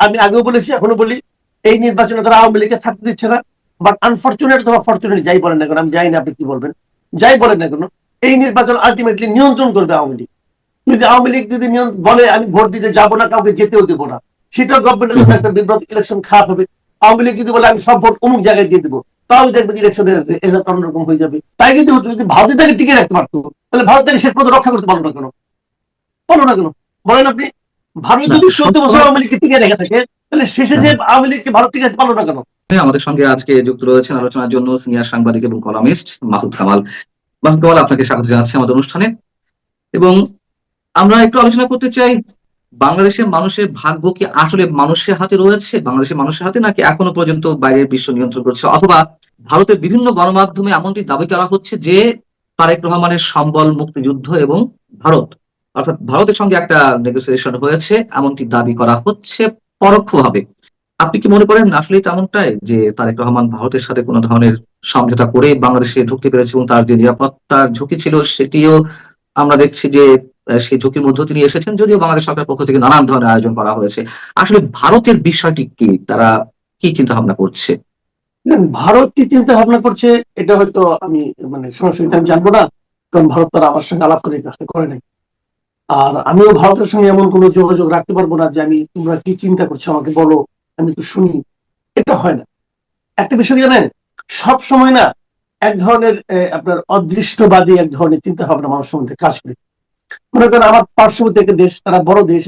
আমি আগেও বলেছি, এখনো বলি, এই নির্বাচনে তারা আওয়ামী লীগকে থাকতে দিচ্ছে না। বাট আনফর্চুনেট অথবা ফর্চুনেট, যাই বলেন না কেন, আমি জানি না আপনি কি বলবেন, যাই বলেন না কেন, এই নির্বাচন আলটিমেটলি নিয়ন্ত্রণ করবে আওয়ামী লীগ। যদি আওয়ামী লীগ যদি বলে আমি ভোট দিতে যাবো না, কাউকে যেতেও দেবো না, সেটাও গভর্নমেন্টের জন্য একটা বিব্রত, ইলেকশন খারাপ হবে। আওয়ামী লীগ যদি বলে আমি সব ভোট অমুক জায়গায় দিয়ে দেবো, তাও দেখবেন ইলেকশনের রেজাল্ট অন্যরকম হয়ে যাবে। তাই কিন্তু যদি ভারতে তাকে টিকে রাখতে পারতো, তাহলে ভারত তাকে শেষ পর্যন্ত রক্ষা করতে পারলো না কেন? বলো না কেন, বলেন আপনি। ভারত না যদি 14 বছর সবসময় আওয়ামী লীগকে টিকে রেখে থাকে, তাহলে শেষে যে আওয়ামী লীগকে ভারত টিকে রাখতে পারলো না কেন? আমাদের সঙ্গে আজকে যুক্ত রয়েছেন আলোচনার জন্য সিনিয়র সাংবাদিক এবং কলামিস্ট মাসুদ কামাল। মাসুদ কামাল, আপনাকে স্বাগত জানাচ্ছি আমাদের অনুষ্ঠানে। এবং আমরা একটু আলোচনা করতে চাই, বাংলাদেশের মানুষের ভাগ্য কি আসলে মানুষের হাতে রয়েছে, বাংলাদেশের মানুষের হাতে, নাকি এখনো পর্যন্ত বাইরের বিশ্ব নিয়ন্ত্রণ করছে? অথবা ভারতের বিভিন্ন গণমাধ্যমে এমনটি দাবি করা হচ্ছে যে তারেক রহমানের সম্বল মুক্তিযুদ্ধ এবং ভারত, অর্থাৎ ভারতের সঙ্গে একটা নেগোসিয়েশন হয়েছে, এমনটি দাবি করা হচ্ছে পরোক্ষভাবে। আপনি কি মনে করেন আসলে তেমনটাই, যে তারেক রহমান ভারতের সাথে কোনো ধরনের সমঝোতা করে বাংলাদেশে ঢুকতে পেরেছে এবং তার যে নিরাপত্তার ঝুঁকি ছিল সেটিও আমরা দেখছি যে সেই ঝুঁকির মধ্যে তিনি এসেছেন, যদিও বাংলাদেশ সরকারের পক্ষ থেকে নানান ধরনের আয়োজন করা হয়েছে? আসলে ভারতের বিষয়টি কি, তারা কি চিন্তা ভাবনা করছে? ভারত কি চিন্তা ভাবনা করছে, এটা হয়তো আমি মানে সরাসরি আমি জানবো না, কারণ ভারত তারা আমার সঙ্গে আলাপ করে কাজটা করে নাই। আর আমিও ভারতের সঙ্গে এমন কোনো যোগাযোগ রাখতে পারবো না যে আমি তোমরা কি চিন্তা করছো আমাকে বলো, আমি তো শুনি। এটা হয় না। একটা বিষয় জানেন, সব সময় না এক ধরনের আপনার অদৃষ্টবাদী এক ধরনের চিন্তা ভাবনা মানুষের মধ্যে কাজ করে। মনে করেন আমার পার্শ্ববর্তী একটা দেশ, তারা বড় দেশ,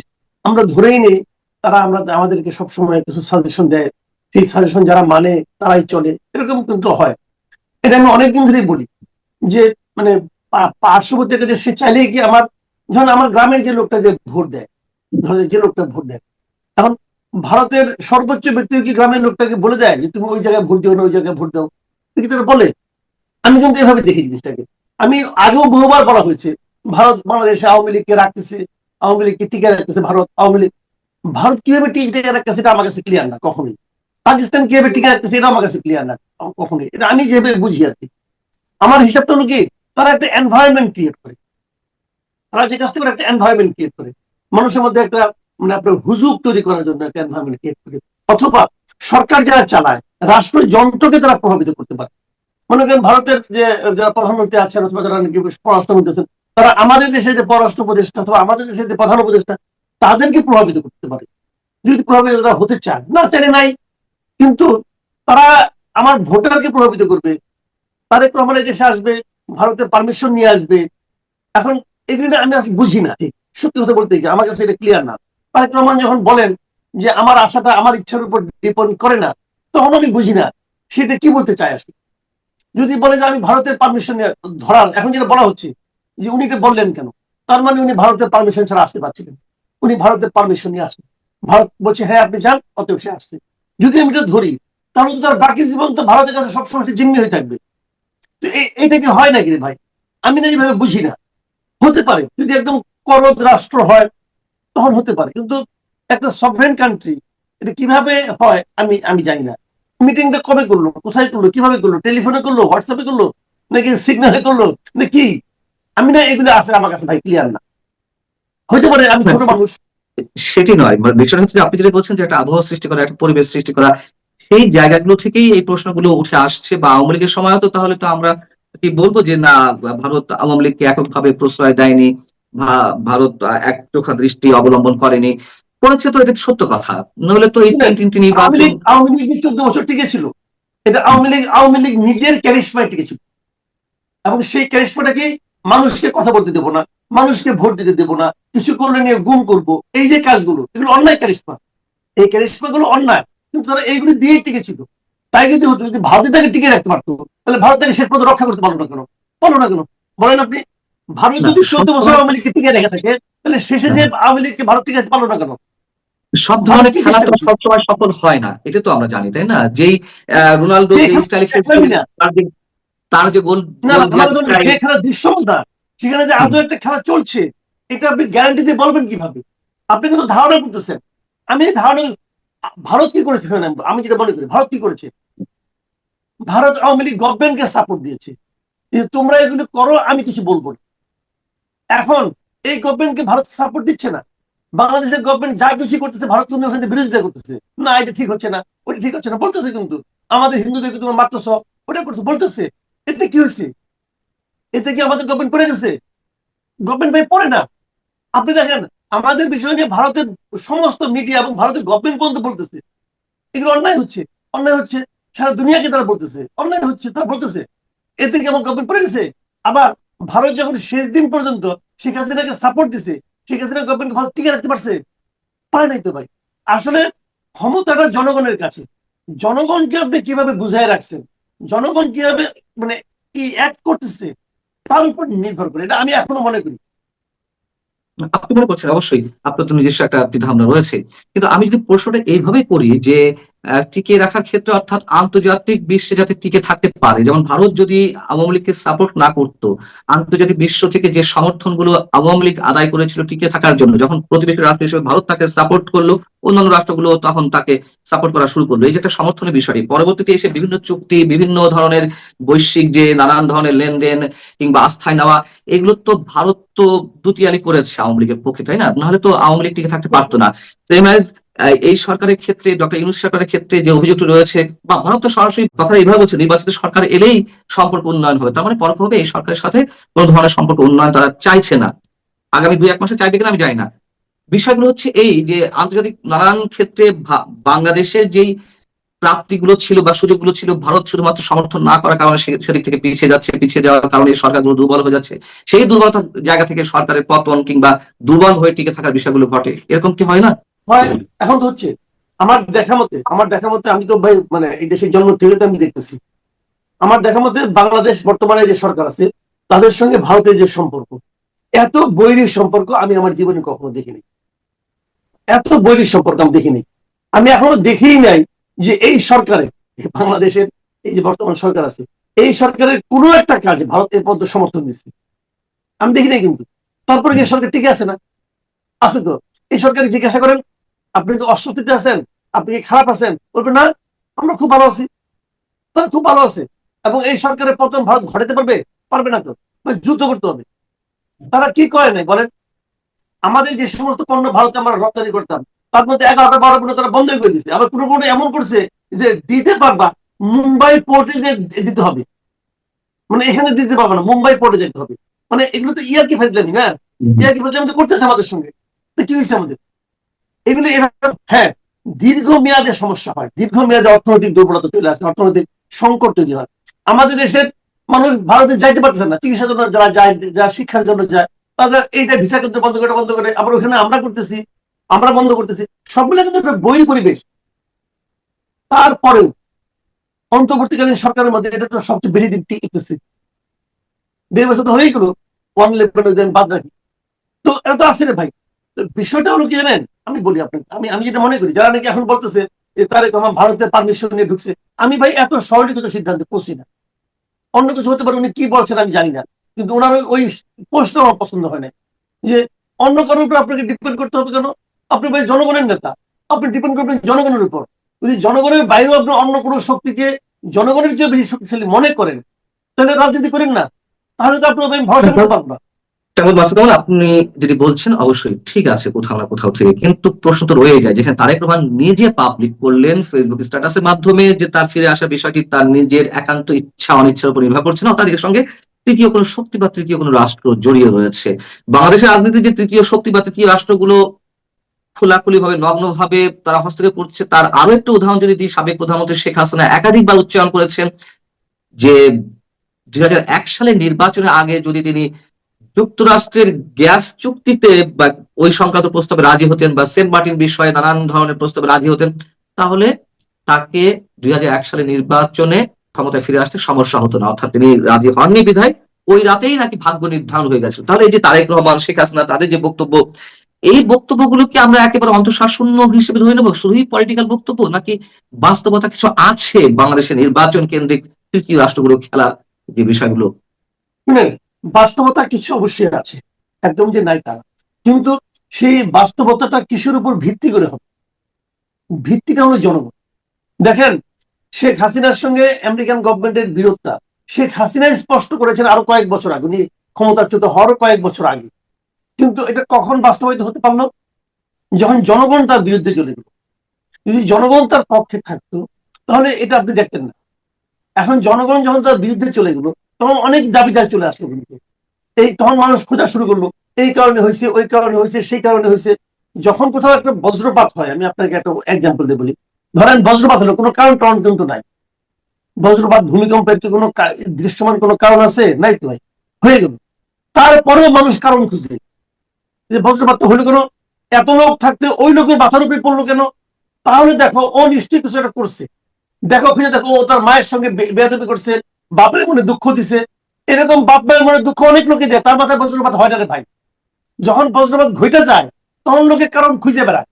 আমরা ধরেই নেই তারা আমাদেরকে সবসময় কিছু সাজেশন দেয়, সেই সাজেশন যারা মানে তারাই চলে, এরকম কিন্তু হয়। এটা আমি অনেকদিন ধরেই বলি যে মানে পার্শ্ববর্তী একটা দেশ, সে চাইলেই কি আমার, ধরেন আমার গ্রামের যে লোকটা যে ভোট দেয়, ধরেন যে লোকটা ভোট দেয়, এখন ভারতের সর্বোচ্চ ব্যক্তি কি গ্রামের লোকটাকে বলে দেয় যে তুমি ওই জায়গায় ভোট দিও না, ওই জায়গায় ভোট দাও? কি তারা বলে? আমি কিন্তু এভাবে দেখি জিনিসটাকে। আমি আগেও বহুবার বলা হয়েছে ভারত বাংলাদেশে আওয়ামী লীগকে রাখতেছে, আওয়ামী লীগকে টিকে রাখতেছে ভারত। আওয়ামী লীগ, ভারত কিভাবে টিকে রাখতেছে এটা আমার কাছে ক্লিয়ার না কখনোই। পাকিস্তান কিভাবে টিকে রাখতেছে এটা আমার কাছে ক্লিয়ার না কখনোই। এটা আমি যেভাবে বুঝি আর কি, আমার হিসাবটা হলো কি, তারা একটা এনভায়রনমেন্ট ক্রিয়েট করে, তারা যে কাজটা করে একটা এনভায়রনমেন্ট ক্রিয়েট করে, মানুষের মধ্যে একটা মানে আপনার হুজুগ তৈরি করার জন্য একটা এনভায়রনমেন্ট ক্রিয়েট করে। অথবা সরকার যারা চালায়, রাষ্ট্র যন্ত্রকে তারা প্রভাবিত করতে পারে। মনে করেন ভারতের যে যারা প্রধানমন্ত্রী আছেন অথবা যারা নাকি পররাষ্ট্রমন্ত্রী আছেন, তারা আমাদের দেশে যে পররাষ্ট্র উপদেষ্টা অথবা আমাদের দেশের যে প্রধান উপদেষ্টা, তাদেরকে প্রভাবিত করতে পারে। যদি প্রভাবিত তারা হতে চায়, না চাইলে নাই, কিন্তু তারা আমার ভোটারকে প্রভাবিত করবে। তারেক রহমানের দেশে আসবে, ভারতের পারমিশন নিয়ে আসবে। এখন এগুলো আমি বুঝি না, ঠিক সত্যি কথা বলতে গিয়ে আমার কাছে এটা ক্লিয়ার না। তারেক রহমান যখন বলেন যে আমার আশাটা আমার ইচ্ছার উপর ডিপেন্ড করে না, তখন আমি বুঝি না সেটা কি বলতে চায় আসলে। যদি বলে যে আমি ভারতের পারমিশন ধরার, এখন যেটা বলা হচ্ছে যে উনি এটা বললেন কেন, তার মানে উনি ভারতের পারমিশন ছাড়া আসতে পারছিলেন, উনি ভারতের পারমিশন নিয়ে আসেন, ভারত বলছে হ্যাঁ আপনি যান, অতএব সে আসছে। যদি আমি এটা ধরি, তাহলে তো তার বাকি জীবন তো ভারতের কাছে সবসময় জিম্মি হয়ে থাকবে। তো এইটা কি হয় নাকি রে ভাই? আমি না এইভাবে বুঝি না। হতে পারে যদি একদম করদ রাষ্ট্র হয় তখন হতে পারে, কিন্তু একটা সভরেন কান্ট্রি এটা কিভাবে হয় আমি আমি জানি না। মিটিংটা কবে করলো, কোথায় করলো, কিভাবে করলো, টেলিফোনে করলো, হোয়াটসঅ্যাপে করলো, নাকি সিগনালে করলো, নাকি? আমি না এগুলো আছে আমার কাছে ভাই ক্লিয়ার না। হইতে পারে আমি না, ছোট মানুষ। সেটি নয়, বিষয়টা হচ্ছে যে আপনি যেটা বলছেন যে একটা আবহাওয়া সৃষ্টি করা, একটা পরিবেশ সৃষ্টি করা, সেই জায়গাগুলো থেকেই এই প্রশ্নগুলো উঠে আসছে। বা আওয়ামী লীগের সময়ও তো তাহলে তো আমরা কি বলবো যে না, ভারত আওয়ামী লীগকে এককভাবে প্রশ্রয় দেয়নি, ভারত একচোখা দৃষ্টি অবলম্বন করেনি, করেছে তো, এটা সত্য কথা। নইলে তো এই তিনটি আওয়ামী নির্বাচন। লীগ আওয়ামী লীগ 14 বছর টিকে ছিল। এটা আওয়ামী লীগ নিজের ক্যারিশমায় টিকেছিল, এবং সেই ক্যারিশমাটাকে মানুষকে কথা বলতে দেবো না, মানুষকে ভোট দিতে দেবো না, কিছু করলে নিয়ে গুম করবো, এই যে কাজগুলো, এগুলো অন্যায় ক্যারিশমা। এই ক্যারিশমা গুলো অন্যায়, কিন্তু তারা এইগুলো দিয়েই টিকেছিল। তাই যদি হতো, যদি ভারতে তাকে টিকে রাখতে পারতো, তাহলে ভারত তাকে শেষ পর্যন্ত রক্ষা করতে পারলো না কেন? বলো না কেন, বলেন আপনি। ভারত না যদি সব 14 বছর ধরনের আওয়ামী লীগকে টিকে রেখে থাকে, তাহলে শেষে যে আওয়ামী লীগকে ভারত টিকে রাখতে পারলো না কেন? সব ভারত ধরনের কি খেলা চেষ্টা তো করছে? সবসময় সফল হয় না, এটা তো আমরা জানি, তাই না? যেই রোনালদো যে যে খেলা স্টাইলে খেলছিল, একদমই না। তার যে গোল না গোল না, দেওয়ার রোনালদো স্টাইল। যে খেলা দৃশ্যমান না, সেখানে যে আদৌ একটা খেলা চলছে, এটা আপনি গ্যারান্টি দিয়ে বলবেন কিভাবে? আপনি কিন্তু ধারণা করতেছেন। আমি ধারণা, ভারত কি করেছে আমি যেটা মনে করি, ভারত কি করেছে, ভারত আওয়ামী লীগ গভর্নমেন্টকে সাপোর্ট দিয়েছে যে তোমরা এগুলো করো, আমি কিছু বলবো না। এখন এই গভর্নমেন্টকে ভারত সাপোর্ট দিচ্ছে না, বাংলাদেশের গভর্নমেন্ট যা কিছু করতেছে ভারত কিন্তু ওখানে বিরোধিতা করতেছে, না এটা ঠিক হচ্ছে না, ওটা ঠিক হচ্ছে না বলতেছে, কিন্তু আমাদের হিন্দুদেরকে তোমার মারতেছ, ওটা করছে বলতেছে। এতে কি হয়েছে? এতে কি আমাদের গভর্নমেন্ট পড়ে গেছে? গভর্নমেন্ট ভাই পড়ে না। আপনি দেখেন আমাদের বিষয় নিয়ে ভারতের সমস্ত মিডিয়া এবং ভারতের গভর্নমেন্ট পর্যন্ত বলতেছে এগুলো অন্যায় হচ্ছে, অন্যায় হচ্ছে। সারা দুনিয়াকে তারা বলতেছে অন্যায় হচ্ছে, তারা বলতেছে। এতে কি আমার গভর্নমেন্ট পড়ে গেছে? আবার ভারত যখন শেষ দিন পর্যন্ত শেখ হাসিনাকে সাপোর্ট দিছে, শেখ হাসিনা গভর্নমেন্ট ভারত টিকে রাখতে পারছে? পারে নাই তো ভাই। আসলে ক্ষমতাটা জনগণের কাছে, জনগণকে আপনি কিভাবে বুঝায় রাখছেন, জনগণ কিভাবে মানে কি অ্যাক্ট করতেছে তার উপর নির্ভর করে, এটা আমি এখনো মনে করি। আপনি মনে করছেন অবশ্যই আপনার তো নিজস্ব একটা চিন্তাভাবনা রয়েছে, কিন্তু আমি যদি প্রশ্নটা এইভাবে করি যে টিকিয়ে রাখার ক্ষেত্রে অর্থাৎ আন্তর্জাতিক বিশ্বে যাতে টিকে থাকতে পারে, যেমন ভারত যদি আওয়ামী লীগকে সাপোর্ট না করতো, আন্তর্জাতিক বিশ্ব থেকে যে সমর্থন গুলো আওয়ামী লীগ আদায় করেছিল টিকে থাকার জন্য, যখন প্রতিবেশী রাষ্ট্র হিসেবে ভারত তাকে সাপোর্ট করলো, অন্যান্য রাষ্ট্রগুলো তখন তাকে সাপোর্ট করা শুরু করলো। এই যে একটা সমর্থনের বিষয়টি পরবর্তীতে এসে বিভিন্ন চুক্তি, বিভিন্ন ধরনের বৈশ্বিক যে নানান ধরনের লেনদেন কিংবা আস্থায় নেওয়া, এগুলো তো ভারত তো দুতিয়ালি করেছে আওয়ামী লীগের পক্ষে, তাই না? নাহলে তো আওয়ামী লীগ টিকে থাকতে পারতো না। সেম অ্যাজ এই সরকারের ক্ষেত্রে, ডক্টর ইউনূস সরকারের ক্ষেত্রে যে অভিযোগটি রয়েছে, বা ভারত তো সরাসরি কথা এইভাবে বলছে নির্বাচিত সরকার এলেই সম্পর্ক উন্নয়ন হবে, তার মানে পরোক্ষভাবে এই সরকারের সাথে কোনো ধরনের সম্পর্ক উন্নয়ন তারা চাইছে না। আগামী 2-1 মাসে চাইবে কিনা আমি জানি না। বিষয়গুলো হচ্ছে এই যে আন্তর্জাতিক নানান ক্ষেত্রে বাংলাদেশের যেই প্রাপ্তিগুলো ছিল বা সুযোগগুলো ছিল, ভারত শুধুমাত্র সমর্থন না করার কারণে সেদিক থেকে পিছিয়ে যাচ্ছে, পিছিয়ে যাওয়ার কারণে সরকারগুলো দুর্বল হয়ে যাচ্ছে। সেই দুর্বলতার জায়গা থেকে সরকারের পতন কিংবা দুর্বল হয়ে টিকে থাকার বিষয়গুলো ঘটে, এরকম কি হয় না? হয়, এখন তো হচ্ছে। আমার দেখা মতে আমি তো ভাই মানে এই দেশের জন্ম থেকে তো আমি দেখতেছি। আমার দেখা মতে বাংলাদেশ বর্তমানে যে সরকার আছে তাদের সঙ্গে ভারতের যে সম্পর্ক, এত বৈরিক সম্পর্ক আমি আমার জীবনে কখনো দেখিনি। এত বৈরিক সম্পর্ক আমি দেখিনি। আমি এখনো দেখিই নাই যে এই সরকারে, বাংলাদেশের এই যে বর্তমান সরকার আছে, এই সরকারের কোনো একটা কাজে ভারত এ পর্যন্ত সমর্থন দিচ্ছে আমি দেখি নাই কিন্তু। তারপরে কি সরকার টিকে আছে না? আছে তো। এই সরকারকে জিজ্ঞাসা করেন আপনি কি অস্বস্তিতে আছেন, আপনি কি খারাপ আছেন, বলবেন না আমরা খুব ভালো আছি। তারা খুব ভালো আছে। এবং এই সরকারের পতন ভারত ঘটাতে পারবে? পারবে না তো। যুদ্ধ করতে হবে। তারা কি করে নাই বলেন? আমাদের যে সমস্ত পণ্য ভারতে আমরা রপ্তানি করতাম তার মধ্যে 11টা 12টা পণ্য তারা বন্ধ করে দিচ্ছে। আবার কোনো কোনো এমন করছে যে দিতে পারবা মুম্বাই পোর্টে দিতে হবে, মানে এখানে দিতে পারবে না, মুম্বাই পোর্টে যেতে হবে। মানে এগুলো তো ইয়ার কি ফেজলামি না? ইয়ার কি ফেজলামি তো করতেছে আমাদের সঙ্গে। তো কি হয়েছে আমাদের? এগুলো হ্যাঁ, দীর্ঘমেয়াদে সমস্যা হয়, দীর্ঘমেয়াদে অর্থনৈতিক দুর্বলতা চলে আসে, অর্থনৈতিক সংকট তৈরি হয়। আমাদের দেশের মানুষ ভারতে যাইতে পারতেছে না, চিকিৎসার জন্য যারা যায়, যারা শিক্ষার জন্য যায়, তাদের এইটা ভিসা কেন্দ্র বন্ধ করে আবার ওখানে আমরা করতেছি, আমরা বন্ধ করতেছি। সবগুলো কিন্তু একটা বৈরী পরিবেশ। তারপরেও অন্তর্বর্তীকালীন সরকারের মধ্যে এটা তো সবচেয়ে বেশি দিন টিকতেছে। 1.5 বছর তো হয়েই গেল, 111 বাদ রাখি। তো এটা তো আছে রে ভাই। তো বিষয়টা হলো কি জানেন, আমি বলি আপনাকে, আমি যেটা মনে করি, যারা নাকি এখন বলতেছে যে তারেক রহমান ভারতের পারমিশন নিয়ে ঢুকছে, আমি ভাই এত সরলীকৃত সিদ্ধান্তে পৌঁছি না। অন্য কিছু হতে পারে, উনি কি বলছেন আমি জানি না, কিন্তু ওনার ওই পোস্ট আমার পছন্দ হয় না। যে অন্য কারোর উপর আপনাকে ডিপেন্ড করতে হবে কেন? আপনি ভাই জনগণের নেতা, আপনি ডিপেন্ড করবেন জনগণের উপর। যদি জনগণের বাইরেও আপনি অন্য কোনো শক্তিকে জনগণের চেয়ে বেশি শক্তিশালী মনে করেন, তাহলে রাজনীতি করেন না। তাহলে তো আপনার আমি ভরসা করতে পারবো না। তেমন মাসুদ কামাল, আপনি যদি বলছেন অবশ্যই ঠিক আছে কোথাও না কোথাও থেকে, কিন্তু প্রশ্ন তো রয়ে যায়, যেখানে তারেক রহমান নিজে পাবলিক করলেন ফেসবুক স্ট্যাটাসের মাধ্যমে যে তার ফিরে আসার বিষয়টি তার নিজের একান্ত ইচ্ছা অনিচ্ছার উপর নির্ভর করছে না, তাদের সঙ্গে তৃতীয় কোনো শক্তি বা তৃতীয় কোনো রাষ্ট্র জড়িয়ে রয়েছে। বাংলাদেশের রাজনীতির যে তৃতীয় শক্তি বা তৃতীয় রাষ্ট্রগুলো খোলাখুলি ভাবে নগ্ন ভাবে তারা হস্তক্ষেপ করছে, তার আরো একটা উদাহরণ যদি দিই, সাবেক প্রধানমন্ত্রী শেখ হাসিনা একাধিকবার উচ্চারণ করেছেন যে 2001 সালে নির্বাচনের আগে যদি তিনি যুক্তরাষ্ট্রের গ্যাস চুক্তিতে বা ওই সংক্রান্ত প্রস্তাবে রাজি হতেন, বা সেন্ট মার্টিন বিষয়ে নানান ধরনের প্রস্তাবে রাজি হতেন, তাহলে তাকে 2001 সালে নির্বাচনে ক্ষমতায় ফিরে আসতে সমস্যা হতো না। অর্থাৎ তিনি রাজি হননি বিধায় ওই রাতেই নাকি ভাগ্য নির্ধারণ হয়ে গেছে। তাহলে এই যে তারেক রহমান, শেখ হাসিনা, তাদের যে বক্তব্য, এই বক্তব্যগুলোকে আমরা একেবারে অন্তঃসারশূন্য হিসেবে ধরে নেবো, শুধুই পলিটিক্যাল বক্তব্য, নাকি বাস্তবতা কিছু আছে বাংলাদেশের নির্বাচন কেন্দ্রিক তৃতীয় রাষ্ট্রগুলো খেলার যে বিষয়গুলো? শুনেন, বাস্তবতা কিছু অবশ্যই আছে, একদম যে নাই তা না। কিন্তু সেই বাস্তবতাটা কিসের উপর ভিত্তি করে হবে? ভিত্তিটা হলো জনগণ। দেখেন, শেখ হাসিনার সঙ্গে আমেরিকান গভর্নমেন্টের বিরোধটা শেখ হাসিনা স্পষ্ট করেছেন আরো কয়েক বছর আগে, উনি ক্ষমতাচ্যুত হওয়ার কয়েক বছর আগে। কিন্তু এটা কখন বাস্তবায়িত হতে পারলো? যখন জনগণ তার বিরুদ্ধে চলে গেল। যদি জনগণ তার পক্ষে থাকতো তাহলে এটা আপনি দেখতেন না। এখন জনগণ যখন তার বিরুদ্ধে চলে গেল তখন অনেক দাবিদার চলে আসলো, কিন্তু তখন মানুষ খোঁজা শুরু করলো, এই কারণে হয়েছে, ওই কারণে হয়েছে, সেই কারণে হয়েছে। যখন কোথাও একটা বজ্রপাত হয়, আমি আপনাকে একটা এক্সাম্পল দিয়ে বলি, ধরেন বজ্রপাত হলো, কোনো কারণ টারণ কিন্তু নাই। বজ্রপাত ভূমিকম্পের কি কোনো দৃশ্যমান কোনো কারণ আছে? নাই তো ভাই, হয়ে গেল। তারপরেও মানুষ কারণ খুঁজে, যে বজ্রপাত তো হলো কেন, এত লোক থাকতে ওই লোকের মাথার উপরে পড়লো কেন? তাহলে দেখো ও নিশ্চয়ই কিছু একটা করছে। দেখো খুঁজে দেখো, ও তার মায়ের সঙ্গে বেয়াদবি করছে, বাপের মনে দুঃখ দিছে। এরকম বাপ মায়ের মনে দুঃখ অনেক লোকে দেয়, তার মাথায় বজ্রপাত হয় না রে ভাই। যখন বজ্রপাত ঘটে যায় তখন লোকে কারণ খুঁজে বেড়ায়,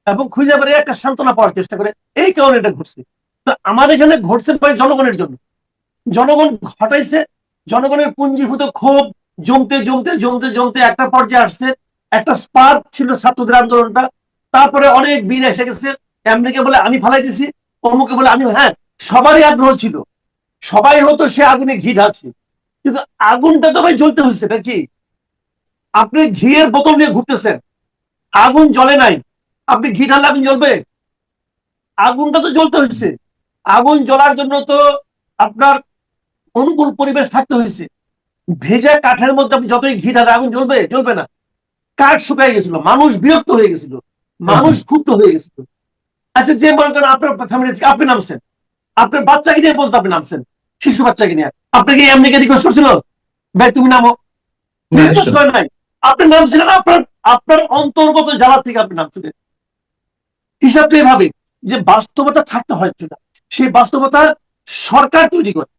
এবং খুঁজে বেড়ে একটা সান্ত্বনা পাওয়ার চেষ্টা করে, এই কারণে এটা ঘটছে। তো আমার এখানে ঘটছে ভাই জনগণের জন্য। জনগণ ঘটাইছে, জনগণের পুঞ্জীভূত ক্ষোভ জমতে জমতে জমতে জমতে একটা পর্যায়ে আসছে। একটা স্পার্ক ছিল ছাত্রদের আন্দোলনটা, তারপরে অনেক বীর এসে গেছে। আমেরিকা বলে আমি ফালাই দিছি, অমুকে বলে আমি, হ্যাঁ, সবারই আগ্রহ ছিল, সবাই হতো সে আগুনে ঘি ঢালছে, কিন্তু আগুনটা তো ভাই জ্বলতে হচ্ছে নাকি? আপনি ঘিয়ের বোতল নিয়ে ঘুরতেছেন, আগুন জ্বলে নাই, আপনি ঘি ঢাললে আগুন জ্বলবে? আগুনটা তো জ্বলতে হচ্ছে। আগুন জ্বলার জন্য তো আপনার অনুকূল পরিবেশ থাকতে হয়েছে। ভেজা কাঠের মধ্যে আপনি যতই ঘি ঢালে আগুন জ্বলবে? জ্বলবে না। কাঠ শুকাই গেছিল, মানুষ বিরক্ত হয়ে গেছিল, মানুষ ক্ষুব্ধ হয়ে গেছিল। আচ্ছা, যে মনে করেন আপনার ফ্যামিলি থেকে আপনি নামছেন, আপনার বাচ্চাকে নিয়ে বলতে আপনি নামছেন, শিশু বাচ্চাকে নিয়ে, আপনাকে আমেরিকা রিকোয়েস্ট করছিল ভাই তুমি নামো? রিকোয়েস্ট করে নাই, আপনি নামছিলেন, আপনার আপনার অন্তর্গত জ্বালা থেকে আপনি নামছিলেন। হিসাবটা এভাবে যে বাস্তবতা থাকতে হয় না, সেই বাস্তবতা সরকার তৈরি করে।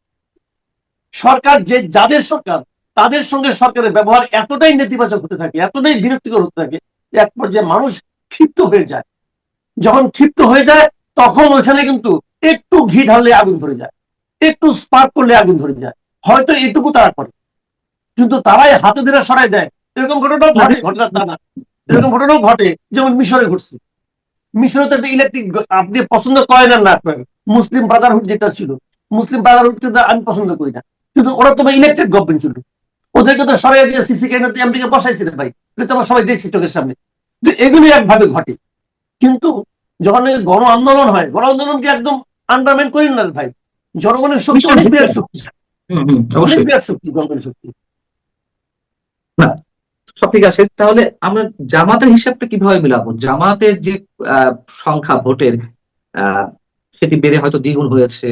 সরকার যে যাদের সরকার, তাদের সঙ্গে সরকারের ব্যবহার এতটাই নেতিবাচক হতে থাকে, এতটাই বিরক্তিকর হতে থাকে, এক পর্যায়ে মানুষ ক্ষিপ্ত হয়ে যায়। যখন ক্ষিপ্ত হয়ে যায় তখন ওইখানে কিন্তু একটু ঘি ঢাললে আগুন ধরে যায়, একটু স্পার্ক করলে আগুন ধরে যায়, হয়তো এটুকু তারা করে, কিন্তু তারাই হাতে ধরে সরাই দেয়। এরকম ঘটনাও ঘটে, ঘটনা তা না, এরকম ঘটনাও ঘটে, যেমন মিশরে ঘটছে। মিশরে তো একটা ইলেকট্রিক, আপনি পছন্দ করেন না আপনার মুসলিম ব্রাদারহুড যেটা ছিল, মুসলিম ব্রাদারহুড কিন্তু আমি পছন্দ করি না, কিন্তু ওরা তো ইলেকটেড গভর্নমেন্ট ছিল, ওদেরকে তো সরাই দিয়ে সিসি ক্যামেরাতে আমেরিকা বসাইছিল ভাই, এটা আমরা সবাই দেখছি চোখের সামনে। এগুলি একভাবে ঘটে। কিন্তু যখন গণ আন্দোলন হয়, গণ আন্দোলনকে একদম আন্ডারমাইন করেন না ভাই। জনগণের শক্তি অনেক বিরাট শক্তি, অনেক অবশ্যই। বিরাট শক্তি জনগণের শক্তি। না, সব ঠিক আছে, তাহলে আমরা জামাতের হিসাবটা কিভাবে মিলাবো? জামাতের যে আহ, সংখ্যা ভোটের, আহ, সেটি বেড়ে হয়তো দ্বিগুণ হয়েছে,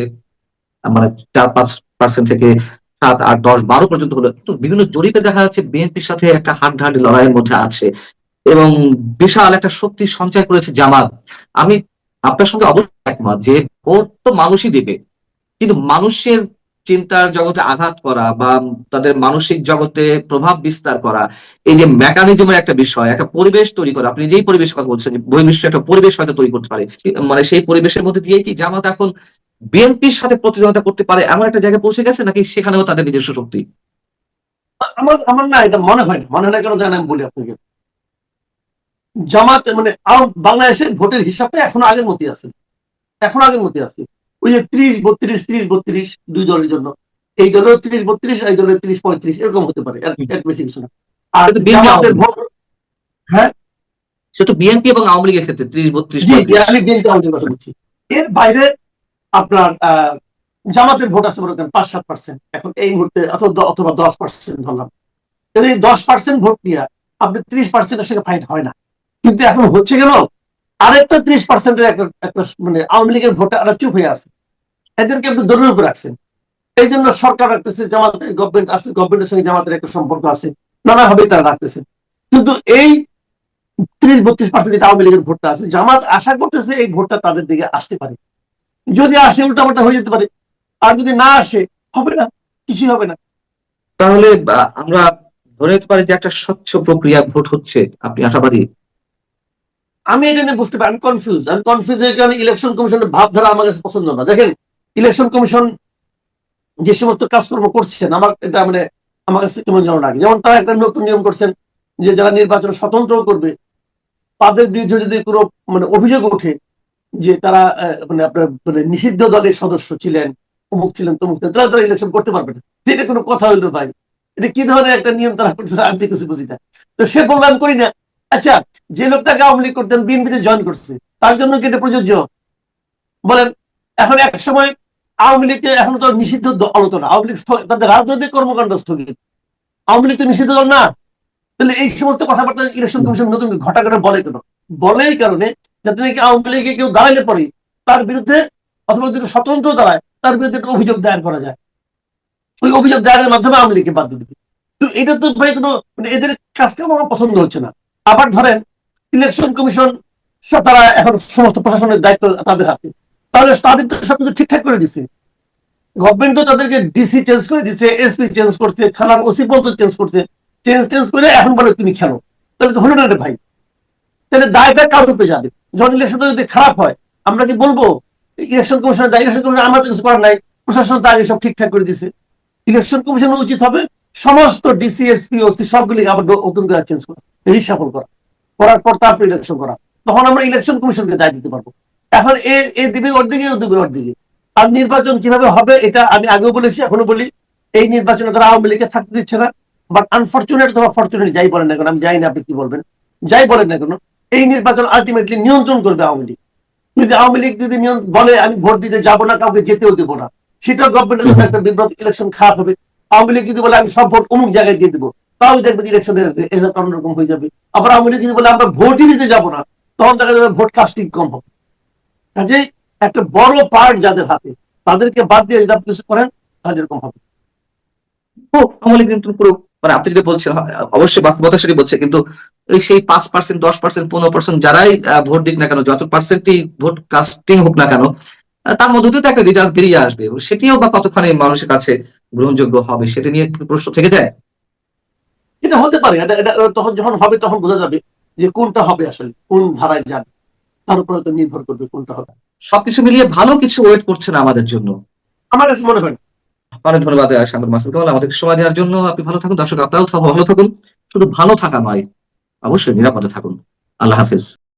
মানে 4-5% থেকে 7, 8, 10, 12 পর্যন্ত হলো, কিন্তু বিভিন্ন জরিপে দেখা যাচ্ছে বিএনপির সাথে একটা হাড্ডাহাড্ডি লড়াইয়ের মধ্যে আছে এবং বিশাল একটা শক্তি সঞ্চয় করেছে জামাত। আমি আপনার সঙ্গে অবশ্যই একমত যে ভোট তো মানুষই দেবে, কিন্তু মানুষের চিন্তার জগতে আঘাত করা বা তাদের মানসিক জগতে প্রভাব বিস্তার করা, এই যে মেকানিজমের একটা বিষয়, একটা পরিবেশ তৈরি করা, আপনি যেই পরিবেশের কথা বলছেন যে বহির্বিশ্ব একটা পরিবেশ হয়তো তৈরি করতে পারে, মানে সেই পরিবেশের মধ্যে দিয়ে কি জামাত এখন বিএনপির সাথে প্রতিদ্বন্দ্বিতা করতে পারে এমন একটা জায়গায় পৌঁছে গেছে, নাকি সেখানেও তাদের নিজস্ব শক্তি? আমার আমার না এটা মনে হয় না, মনে হয় না কেন জানেন আমি বলি আপনাকে। জামাত মানে বাংলাদেশের ভোটের হিসাবটা এখনো আগের মতই আছে, এখন আগের মতই আছে। ওই যে 30-32, 30-32 দুই দলের জন্য, এই দলের 30-32, এই দলের 30-35, এরকম হতে পারে, এর বেশি কিছু না। আর সেটা বিএনপি জামাতের ভোট, হ্যাঁ, সেটা বিএনপি এবং আওয়ামী লীগের ক্ষেত্রে 30, 32, জি জি, 35। আমি বিএনপি আওয়ামী কথা বলছি। এর বাইরে আপনার জামাতের ভোট আছে মনে করেন 5-7%, এখন এই মুহূর্তে, অথবা 10% ধরলাম। এই 10% ভোট নিয়ে আপনি 30%-এর সঙ্গে ফাইট হয় না। কিন্তু এখন হচ্ছে কেন, আরেকটা 30%-এর একটা মানে আওয়ামী লীগের ভোটে আরো চুপ হয়ে আছে, এদেরকে আপনি দৌড়ের উপর রাখছেন। এই জন্য সরকার রাখতেছে, জামাতের গভর্নমেন্ট আছে, গভর্নমেন্টের সঙ্গে জামাতের একটা সম্পর্ক আছে, নানাভাবে তারা রাখতেছে। কিন্তু এই 30-32% যেটা আওয়ামী লীগের ভোটটা আছে, জামাত আশা করতেছে এই ভোটটা তাদের দিকে আসতে পারে। যদি আসে উল্টাপাল্টা হয়ে যেতে পারে, আর যদি না আসে হবে না, কিছুই হবে না। তাহলে আমরা ধরে নিতে পারি যে একটা স্বচ্ছ প্রক্রিয়া ভোট হচ্ছে, আপনি আশাবাদী? আমি এটা নিয়ে বুঝতে পারি, আমি কনফিউজ এর কারণে ইলেকশন কমিশনের ভাবধারা আমার কাছে পছন্দ না। দেখেন, ইলেকশন কমিশন যে সমস্ত কাজকর্ম করছেন, আমার এটা মানে আমার কাছে কেমন যেন লাগে। যেমন তারা একটা নতুন নিয়ম করছেন যে যারা নির্বাচন স্বতন্ত্র করবে তাদের বিরুদ্ধে যদি কোনো মানে অভিযোগ ওঠে যে তারা মানে আপনার মানে নিষিদ্ধ দলের সদস্য ছিলেন, অমুক ছিলেন, তমুক ছিলেন, তারা তারা ইলেকশন করতে পারবে না। এটা কোনো কথা হইলো ভাই? এটা কি ধরনের একটা নিয়ম তারা করতেছে, আমি তো কিছু বুঝি না। তো সে বললাম করি না, আচ্ছা, যে লোকটাকে আওয়ামী লীগ করতেন বিএনপিতে জয়েন করছে, তার জন্য কি এটা প্রযোজ্য? বলেন। এখন এক সময় আওয়ামী লীগকে এখন তো নিষিদ্ধ দল তো না, আওয়ামী লীগ তাদের রাজনৈতিক কর্মকাণ্ড স্থগিত, আওয়ামী লীগ তো নিষিদ্ধ দল না। তাহলে এই সমস্ত কথাবার্তা ইলেকশন কমিশন নতুন ঘটা করে বলে কেন? বলে এই কারণে যাতে নাকি আওয়ামী লীগে কেউ দাঁড়াইলে পরে তার বিরুদ্ধে, অথবা যদি স্বতন্ত্র দাঁড়ায় তার বিরুদ্ধে একটা অভিযোগ দায়ের করা যায়, ওই অভিযোগ দায়েরের মাধ্যমে আওয়ামী লীগকে বাদ দিয়ে দিবে। তো এটা তো ভাই কোনো, মানে এদের কাজটা আমার পছন্দ হচ্ছে না। আবার ধরেন ইলেকশন কমিশন তারা এখন সমস্ত প্রশাসনের দায়িত্ব তাদের হাতে, তাহলে তাদের তো সবকিছু ঠিকঠাক করে দিচ্ছে। গভর্নমেন্ট তো তাদেরকে ডিসি চেঞ্জ করে দিচ্ছে, এসপি চেঞ্জ করছে, থানার ওসি পর্যন্ত চেঞ্জ করছে, চেঞ্জ করে এখন বলে তুমি খেলো। তাহলে তো হলো না রে ভাই। তাহলে দায়টা কার উপরে যাবে? যখন ইলেকশনটা যদি খারাপ হয় আমরা কি বলবো ইলেকশন কমিশনের দায়? ইলেকশন কমিশন আমার তো কিছু করার নাই, প্রশাসন তো আগে সব ঠিকঠাক করে দিছে। ইলেকশন কমিশনের উচিত হবে সমস্ত ডিসি এসপি ওসি সবগুলি আবার নতুন করে চেঞ্জ করা, রিসাফল করা, করার পর তারপর ইলেকশন করা। তখন আমরা ইলেকশন কমিশনকে দায় দিতে পারবো। এখন এ দিবে ওর দিকে, ও দিবে ওর দিকে। আর নির্বাচন কিভাবে হবে এটা আমি আগেও বলেছি, এখনো বলি, এই নির্বাচনে তারা আওয়ামী লীগকে থাকতে দিচ্ছে না। বাট আনফর্চুনেট অথবা ফর্চুনেট যাই বলেন না কেন, আমি জানি না আপনি কি বলবেন, যাই বলেন না কেন, এই নির্বাচন আলটিমেটলি নিয়ন্ত্রণ করবে আওয়ামী লীগ। যদি আওয়ামী লীগ যদি বলে আমি ভোট দিতে যাবো না, কাউকে যেতেও দেবো না, সেটা গভর্নমেন্টের জন্য একটা বিব্রত, ইলেকশন খারাপ হবে। আওয়ামী লীগ যদি বলে আমি সব ভোট অমুক জায়গায় দিয়ে দেবো, তাও দেখবেন ইলেকশনের রেজাল্ট অন্যরকম হয়ে যাবে। আবার আওয়ামী লীগ যদি বলে আমরা ভোটই দিতে যাবো না, তখন দেখা যাবে ভোট কাস্টিং কম হবে। কাজে একটা বড় পার্ট যাদের হাতে, তাদেরকে বাদ দিয়ে যদি আপনি কিছু করেন তাহলে এরকম হবে। আওয়ামী লীগ কিন্তু পুরো, মানে আপনি যেটা বলছেন অবশ্যই বাস্তবতা সেটাই বলছে, কিন্তু এই সেই 5%, 10%, 15% যারাই ভোট দিক না কেন, যত পার্সেন্টই ভোট কাস্টিং হোক না কেন, তার মধ্যে তো একটা রেজাল্ট বেরিয়ে আসবে, এবং সেটিও বা কতখানি মানুষের কাছে গ্রহণযোগ্য হবে সেটা নিয়ে একটু প্রশ্ন থেকে যায়। এটা হতে পারে, এটা তখন যখন হবে তখন বোঝা যাবে যে কোনটা হবে, আসলে কোন ধারায় যাবে, তার উপরে তো নির্ভর করবে কোনটা হবে। সবকিছু মিলিয়ে ভালো কিছু ওয়েট করছে না আমাদের জন্য। আমার কাছে মনে হয় না। অনেক ধন্যবাদ সাংবাদিক মাসুদ কামাল, আমাদের সময় দেওয়ার জন্য। আপনি ভালো থাকুন, দর্শক আপনারাও ভালো থাকুন। শুধু ভালো থাকা নয়, অবশ্যই নিরাপদে থাকুন। আল্লাহ হাফেজ।